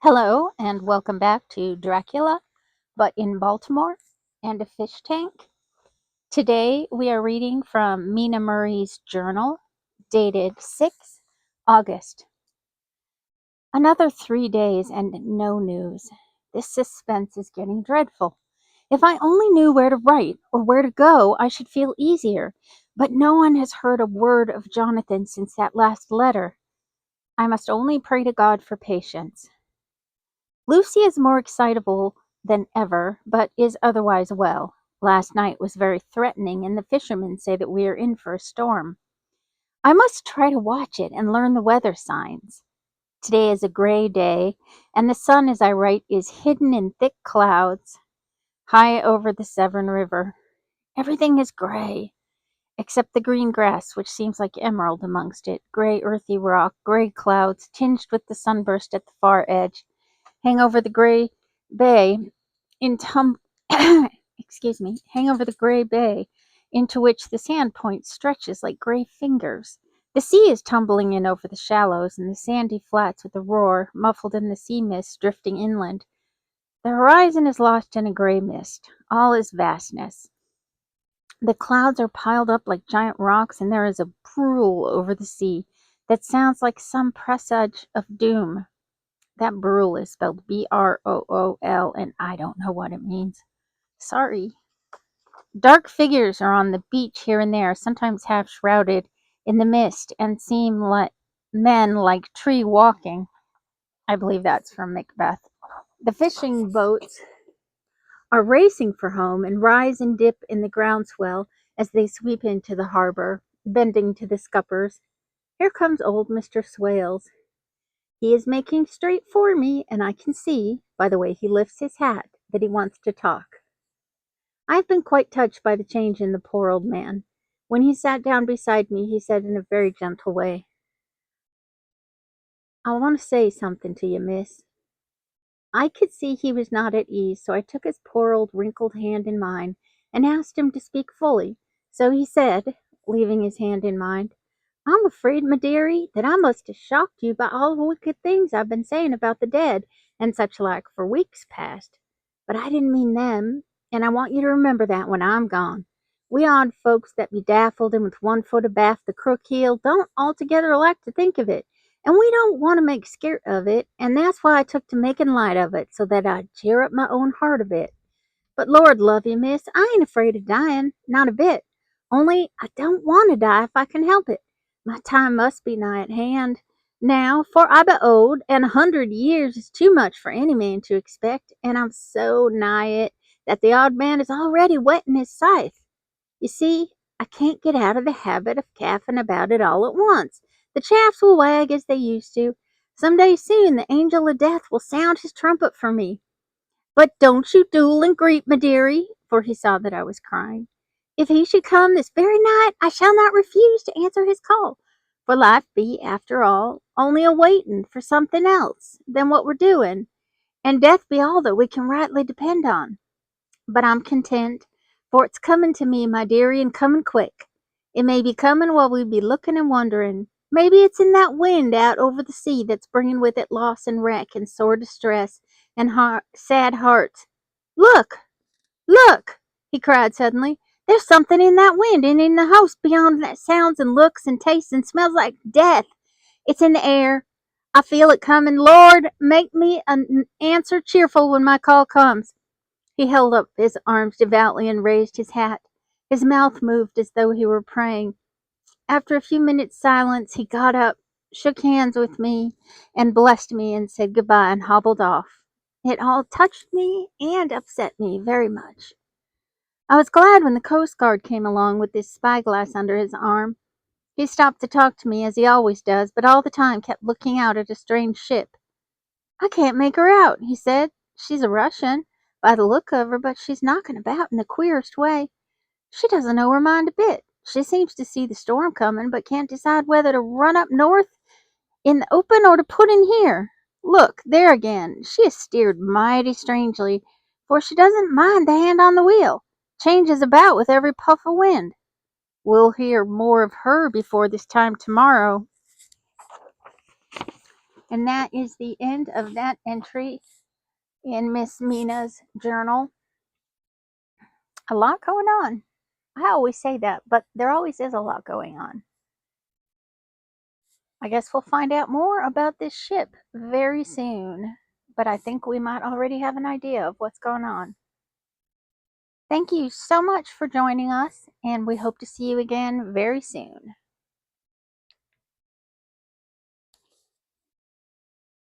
Hello and welcome back to Dracula, but in Baltimore and a fish tank. Today we are reading from Mina Murray's journal, dated 6 August. Another 3 days and no news. This suspense is getting dreadful. If I only knew where to write or where to go, I should feel easier. But no one has heard a word of Jonathan since that last letter. I must only pray to God for patience. Lucy is more excitable than ever, but is otherwise well. Last night was very threatening, and the fishermen say that we are in for a storm. I must try to watch it and learn the weather signs. Today is a gray day, and the sun, as I write, is hidden in thick clouds high over the Severn River. Everything is gray, except the green grass, which seems like emerald amongst it, gray earthy rock, gray clouds, tinged with the sunburst at the far edge, hang over the gray bay in hang over the gray bay into which the sand point stretches like gray fingers. The sea is tumbling in over the shallows and the sandy flats with a roar, muffled in the sea mist drifting inland. The horizon is lost in a gray mist. All is vastness. The clouds are piled up like giant rocks, and there is a brool over the sea that sounds like some presage of doom. That brool is spelled Brool, and I don't know what it means. Sorry. Dark figures are on the beach here and there, sometimes half shrouded in the mist, and seem like men like tree walking. I believe that's from Macbeth. The fishing boats are racing for home and rise and dip in the groundswell as they sweep into the harbor, bending to the scuppers. Here comes old Mr. Swales. He is making straight for me, and I can see, by the way he lifts his hat, that he wants to talk. I have been quite touched by the change in the poor old man. When he sat down beside me, he said in a very gentle way, "I want to say something to you, miss." I could see he was not at ease, so I took his poor old wrinkled hand in mine and asked him to speak fully. So he said, leaving his hand in mine, "I'm afraid, my dearie, that I must have shocked you by all the wicked things I've been saying about the dead and such like for weeks past. But I didn't mean them, and I want you to remember that when I'm gone. We odd folks that be daffled and with one foot abaft the crook heel don't altogether like to think of it, and we don't want to make skirt of it, and that's why I took to making light of it, so that I'd cheer up my own heart a bit. But Lord love you, miss, I ain't afraid of dying, not a bit. Only I don't want to die if I can help it. My time must be nigh at hand now, for I be old, and 100 years is too much for any man to expect, and I'm so nigh it that the odd man is already whetting his scythe. You see, I can't get out of the habit of caffing about it all at once. The chaffs will wag as they used to. Some day soon the angel of death will sound his trumpet for me. But don't you duel and greet, my dearie," for he saw that I was crying. "If he should come this very night, I shall not refuse to answer his call. For life be, after all, only a waiting for something else than what we're doing, and death be all that we can rightly depend on. But I'm content, for it's coming to me, my dearie, and coming quick. It may be coming while we be looking and wondering. Maybe it's in that wind out over the sea that's bringing with it loss and wreck and sore distress and sad hearts. Look! Look!" he cried suddenly. "There's something in that wind and in the host beyond that sounds and looks and tastes and smells like death. It's in the air. I feel it coming. Lord, make me an answer cheerful when my call comes." He held up his arms devoutly and raised his hat. His mouth moved as though he were praying. After a few minutes' silence, he got up, shook hands with me, and blessed me and said goodbye and hobbled off. It all touched me and upset me very much. I was glad when the Coast Guard came along with his spyglass under his arm. He stopped to talk to me, as he always does, but all the time kept looking out at a strange ship. "I can't make her out," he said. "She's a Russian, by the look of her, but she's knocking about in the queerest way. She doesn't know her mind a bit. She seems to see the storm coming, but can't decide whether to run up north in the open or to put in here. Look, there again, she has steered mighty strangely, for she doesn't mind the hand on the wheel. Changes about with every puff of wind. We'll hear more of her before this time tomorrow." And that is the end of that entry in Miss Mina's journal. A lot going on. I always say that, but there always is a lot going on. I guess we'll find out more about this ship very soon, but I think we might already have an idea of what's going on. Thank you so much for joining us, and we hope to see you again very soon.